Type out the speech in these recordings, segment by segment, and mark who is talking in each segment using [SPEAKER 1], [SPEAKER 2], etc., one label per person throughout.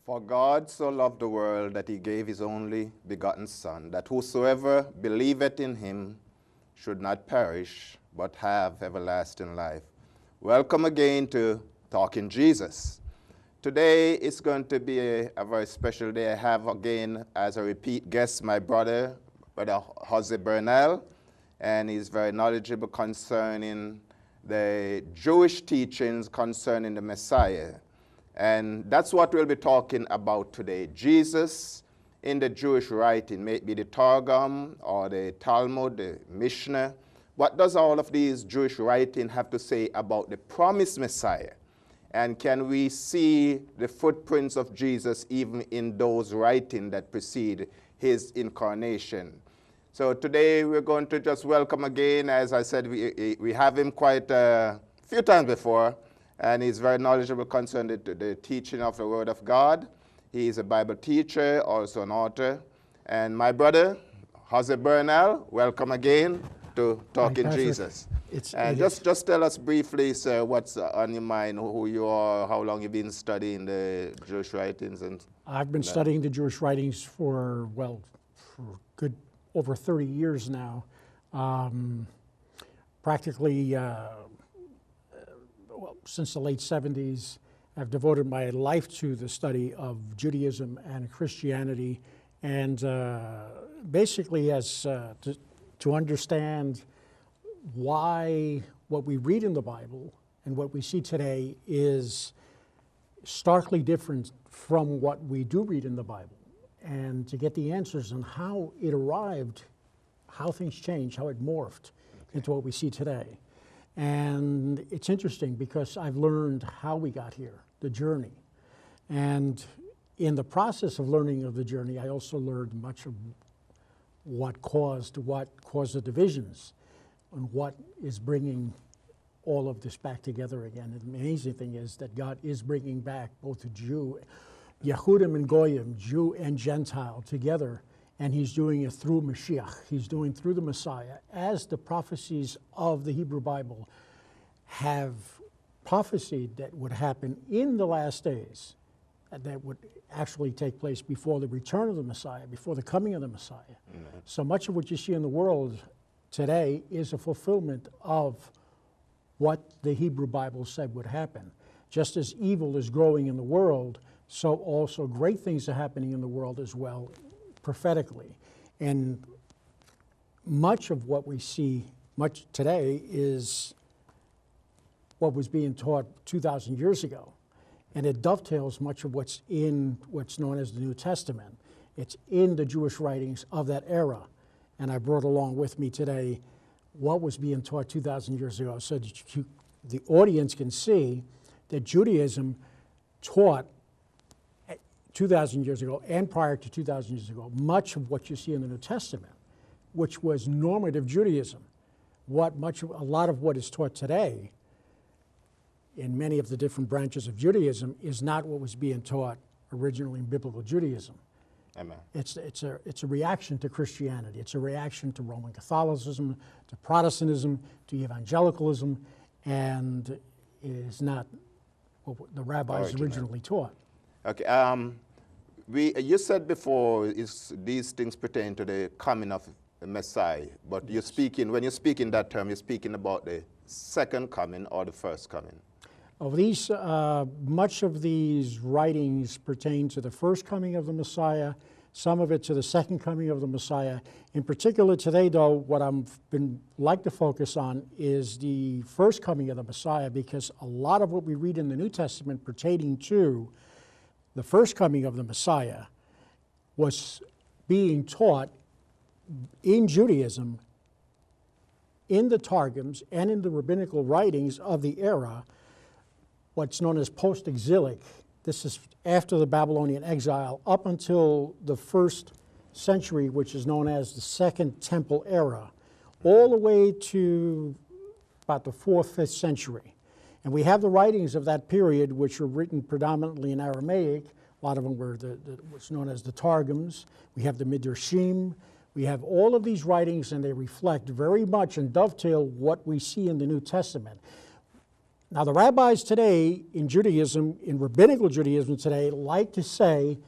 [SPEAKER 1] For God so loved the world that he gave his only begotten Son, that whosoever believeth in him should not perish, but have everlasting life. Welcome again to Talking Jesus. Today is going to be a very special day. I have again as a repeat guest my brother Jose Bernal, and he's very knowledgeable concerning the Jewish teachings concerning the Messiah. And that's what we'll be talking about today. Jesus in the Jewish writing, may it be the Targum or the Talmud, the Mishnah. What does all of these Jewish writing have to say about the promised Messiah? And can we see the footprints of Jesus even in those writings that precede his incarnation? So today we're going to just welcome again. As I said, we have him quite a few times before, and he's very knowledgeable concerning the teaching of the Word of God. He's a Bible teacher, also an author. And my brother, Jose Bernal, welcome again to Talking Jesus. And just tell us briefly, sir, what's on your mind, who you are, how long you've been studying the Jewish writings. And
[SPEAKER 2] I've been studying the Jewish writings for good over 30 years now. Practically since the late 70s, I've devoted my life to the study of Judaism and Christianity, and basically as to understand why what we read in the Bible and what we see today is starkly different from what we do read in the Bible, and to get the answers on how it arrived, how things changed, how it morphed into what we see today. And it's interesting because I've learned how we got here, the journey. And in the process of learning of the journey, I also learned much of what caused the divisions and what is bringing all of this back together again. And the amazing thing is that God is bringing back both the Jew, Yehudim and Goyim, Jew and Gentile together, and he's doing it through Mashiach. He's doing through the Messiah, as the prophecies of the Hebrew Bible have prophesied that would happen in the last days, that would actually take place before the return of the Messiah, before the coming of the Messiah. Mm-hmm. So much of what you see in the world today is a fulfillment of what the Hebrew Bible said would happen. Just as evil is growing in the world, so also great things are happening in the world as well, prophetically. And much of what we see today is what was being taught 2,000 years ago. And it dovetails much of what's in what's known as the New Testament. It's in the Jewish writings of that era. And I brought along with me today what was being taught 2,000 years ago, so that the audience can see that Judaism taught 2,000 years ago and prior to 2,000 years ago much of what you see in the New Testament, which was normative Judaism. A lot of what is taught today in many of the different branches of Judaism is not what was being taught originally in biblical Judaism.
[SPEAKER 1] Amen.
[SPEAKER 2] It's a reaction to Christianity. It's a reaction to Roman Catholicism, to Protestantism, to evangelicalism, and it is not what the rabbis originally taught.
[SPEAKER 1] Okay. You said before these things pertain to the coming of the Messiah, but when you speak in that term, you're speaking about the second coming or the first coming.
[SPEAKER 2] Much of these writings pertain to the first coming of the Messiah, some of it to the second coming of the Messiah. In particular today, though, what I've like to focus on is the first coming of the Messiah, because a lot of what we read in the New Testament pertaining to the first coming of the Messiah was being taught in Judaism, in the Targums, and in the rabbinical writings of the era, what's known as post-exilic. This is after the Babylonian exile up until the first century, which is known as the Second Temple era, all the way to about the 4th, 5th century. And we have the writings of that period, which were written predominantly in Aramaic. A lot of them were what's known as the Targums. We have the Midrashim. We have all of these writings, and they reflect very much and dovetail what we see in the New Testament. Now, the rabbis today in Judaism, in rabbinical Judaism today, like to say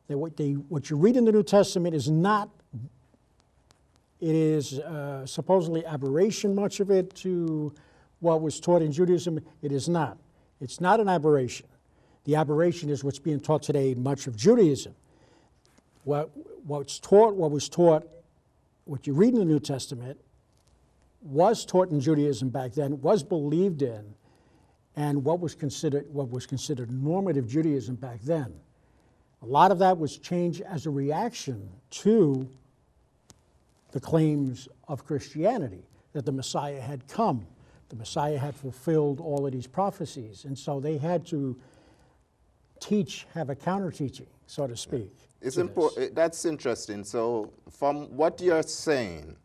[SPEAKER 2] that what you read in the New Testament is not, it is supposedly aberration, much of it, to what was taught in Judaism. It is not. It's not an aberration. The aberration is what's being taught today in much of Judaism. What was taught, what you read in the New Testament was taught in Judaism back then, was believed in, and what was considered normative Judaism back then. A lot of that was changed as a reaction to the claims of Christianity, that the Messiah had come. The Messiah had fulfilled all of these prophecies, and so they had to have a counter-teaching, so to speak.
[SPEAKER 1] It's important. That's interesting. So from what you're saying,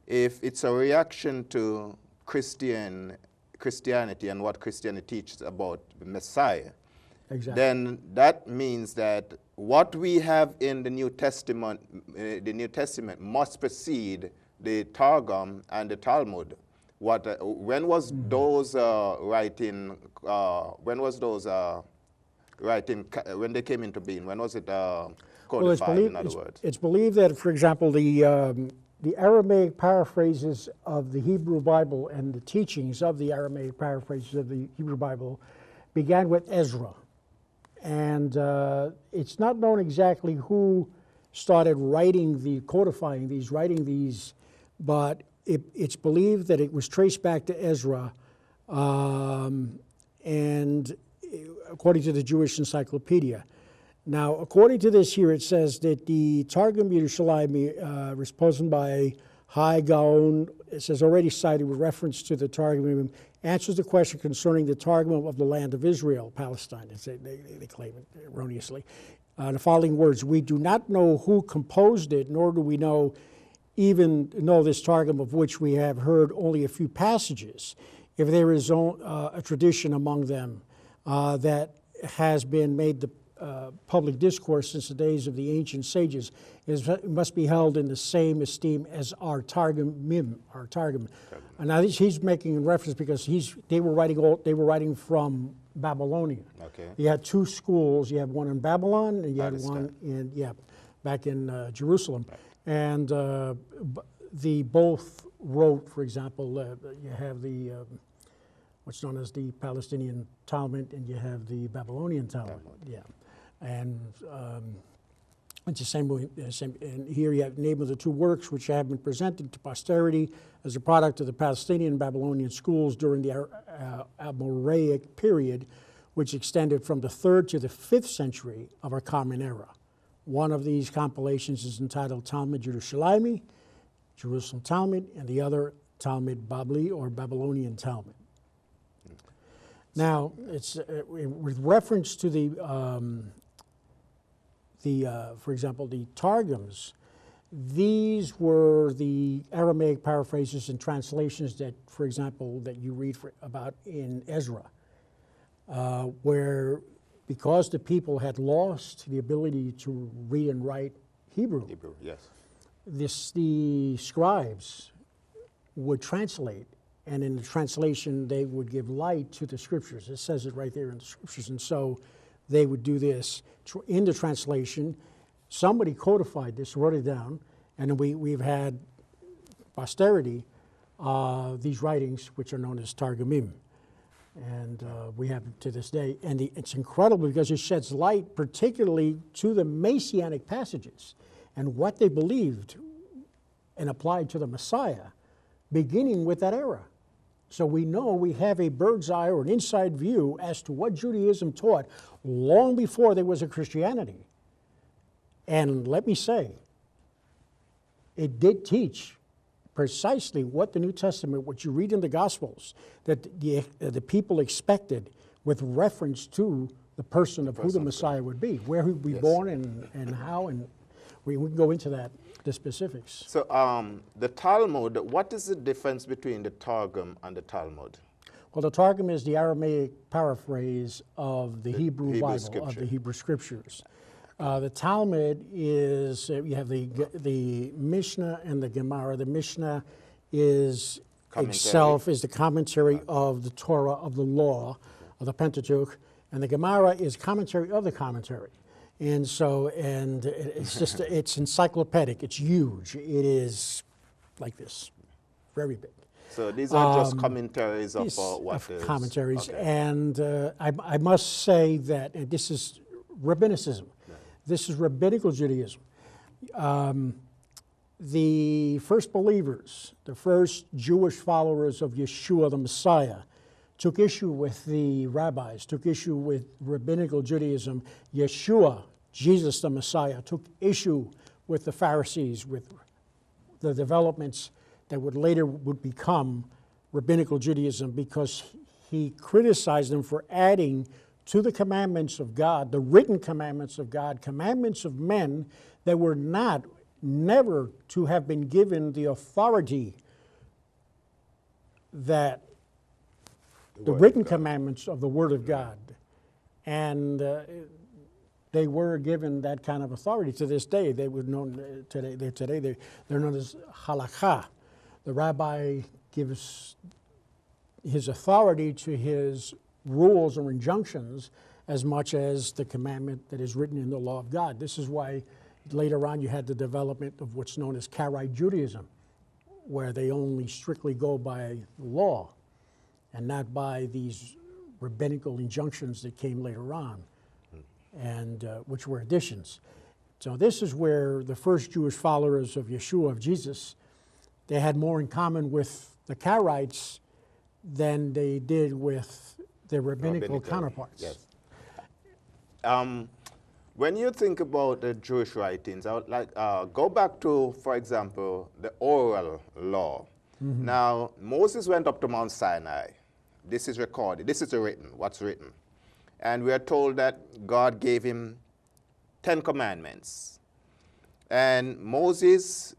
[SPEAKER 1] if it's a reaction to Christianity and what Christianity teaches about the Messiah,
[SPEAKER 2] Exactly.
[SPEAKER 1] then that means that what we have in the New Testament must precede the Targum and the Talmud. When was those writing? When they came into being? When was it codified? In other words,
[SPEAKER 2] it's believed that, for example, the Aramaic paraphrases of the Hebrew Bible and the teachings of the Aramaic paraphrases of the Hebrew Bible began with Ezra. And it's not known exactly who started codifying these, but it's believed that it was traced back to Ezra, and according to the Jewish Encyclopedia. Now, according to this here, it says that the Targum Yerushalayim, written by Hai Gaon, it says already cited with reference to the Targum, answers the question concerning the Targum of the land of Israel, Palestine. They claim it erroneously. The following words: "We do not know who composed it, nor do we know this Targum, of which we have heard only a few passages. If there is a tradition among them that has been made the public discourse since the days of the ancient sages, it must be held in the same esteem as our Targum. And now he's making a reference because they were writing from Babylonia. Okay. You had two schools. You had one in Babylon, and you had one back in Jerusalem. Right. And the both wrote, for example, you have the what's known as the Palestinian Talmud, and you have the Babylonian Talmud. Yeah. And it's the same way. And here you have the name of the two works, which have been presented to posterity as a product of the Palestinian and Babylonian schools during the Amoraic period, which extended from the 3rd to the 5th century of our Common Era. One of these compilations is entitled Talmud Yerushalayim, Jerusalem Talmud, and the other Talmud Babli, or Babylonian Talmud. Now, it's with reference to for example, the Targums. These were the Aramaic paraphrases and translations that, for example, that you read about in Ezra, where because the people had lost the ability to read and write Hebrew, yes, the scribes would translate, and in the translation they would give light to the scriptures. It says it right there in the scriptures, and so they would do this in the translation. Somebody codified this, wrote it down, and we've had posterity these writings, which are known as Targumim. And we have to this day. And it's incredible because it sheds light particularly to the Messianic passages and what they believed and applied to the Messiah, beginning with that era. So we know we have a bird's eye or an inside view as to what Judaism taught long before there was a Christianity. And let me say, it did teach precisely what the New Testament, what you read in the Gospels, that the people expected with reference to the person of who the Messiah would be, where he would be born and how, and we can go into that, the specifics.
[SPEAKER 1] So the Talmud, what is the difference between the Targum and the Talmud?
[SPEAKER 2] Well, the Targum is the Aramaic paraphrase of the Hebrew Bible,
[SPEAKER 1] Scripture.
[SPEAKER 2] of the Hebrew Scriptures. The Talmud is, you have the Mishnah and the Gemara. The Mishnah is itself is the commentary of the Torah, of the law, of the Pentateuch, and the Gemara is commentary of the commentary. And so, and it's just, it's encyclopedic, it's huge. It is like this, very big.
[SPEAKER 1] So these are just commentaries of what
[SPEAKER 2] of
[SPEAKER 1] is.
[SPEAKER 2] commentaries.
[SPEAKER 1] Okay.
[SPEAKER 2] And I must say that, and this is rabbinicism, this is rabbinical Judaism. The first believers, the first Jewish followers of Yeshua the Messiah, took issue with the rabbis, took issue with rabbinical Judaism. Yeshua, Jesus the Messiah, took issue with the Pharisees, with the developments that would later become rabbinical Judaism, because he criticized them for adding to the commandments of God, the written commandments of God, commandments of men that were never to have been given the authority that the written commandments of the Word of God. And they were given that kind of authority to this day. They were known today. They're known as halakha. The rabbi gives his authority to his rules or injunctions as much as the commandment that is written in the law of God. This is why later on you had the development of what's known as Karaite Judaism, where they only strictly go by law and not by these rabbinical injunctions that came later on, and which were additions. So this is where the first Jewish followers of Yeshua, of Jesus, they had more in common with the Karaites than they did with their rabbinical counterparts.
[SPEAKER 1] Yes. When you think about the Jewish writings, I would like go back to, for example, the oral law. Mm-hmm. Now, Moses went up to Mount Sinai. This is recorded. This is written, what's written. And we are told that God gave him 10 commandments. And Moses,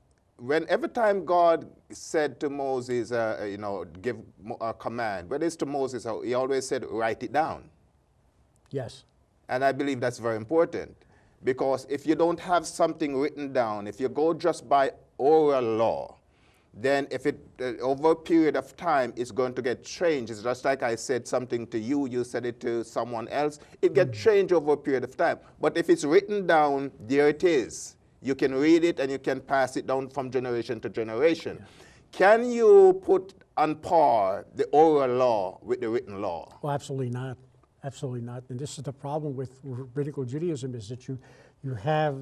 [SPEAKER 1] every time God said to Moses, give a command, whether it's to Moses, he always said, write it down.
[SPEAKER 2] Yes.
[SPEAKER 1] And I believe that's very important, because if you don't have something written down, if you go just by oral law, then if it, over a period of time, it's going to get changed. It's just like I said something to you, you said it to someone else, it gets changed over a period of time. But if it's written down, there it is. You can read it and you can pass it down from generation to generation. Yeah. Can you put on par the oral law with the written law?
[SPEAKER 2] Well, absolutely not. Absolutely not. And this is the problem with rabbinical Judaism, is that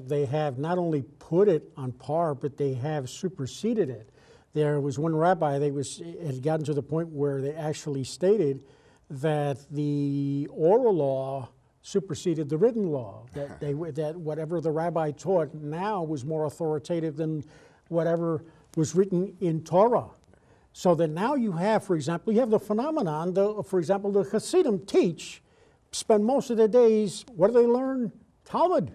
[SPEAKER 2] they have not only put it on par, but they have superseded it. There was one rabbi, it had gotten to the point where they actually stated that the oral law superseded the written law, that whatever the rabbi taught now was more authoritative than whatever was written in Torah. So that now you have, for example, you have the phenomenon, for example, the Hasidim spend most of their days, what do they learn? Talmud.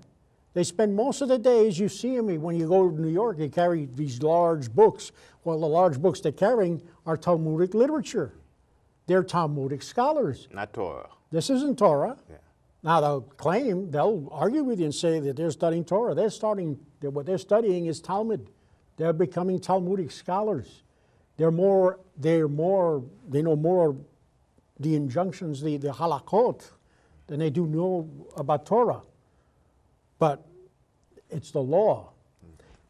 [SPEAKER 2] They spend most of the days, you see them, when you go to New York, they carry these large books. Well, the large books they're carrying are Talmudic literature. They're Talmudic scholars.
[SPEAKER 1] Not Torah.
[SPEAKER 2] This isn't Torah.
[SPEAKER 1] Yeah.
[SPEAKER 2] Now they'll argue with you and say that they're studying Torah. What they're studying is Talmud. They're becoming Talmudic scholars. They know more the injunctions, the halakot, than they do know about Torah. But it's the law.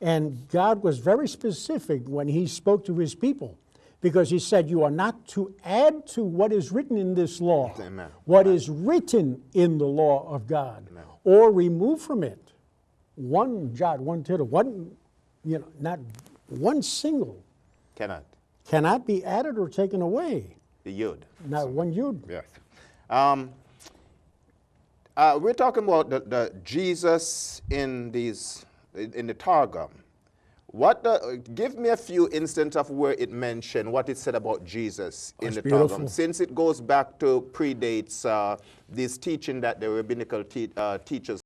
[SPEAKER 2] And God was very specific when he spoke to his people, because he said, you are not to add to what is written in this law,
[SPEAKER 1] Amen.
[SPEAKER 2] What is written in the law of God,
[SPEAKER 1] Amen.
[SPEAKER 2] Or remove from it one jot, one tittle, not one single cannot be added or taken away.
[SPEAKER 1] The yud.
[SPEAKER 2] Not one yud.
[SPEAKER 1] Yes. We're talking about the Jesus in the Targum. Give me a few instances of where it mentioned what it said about Jesus in the Targum, since it goes back to predates this teaching that the rabbinical teachers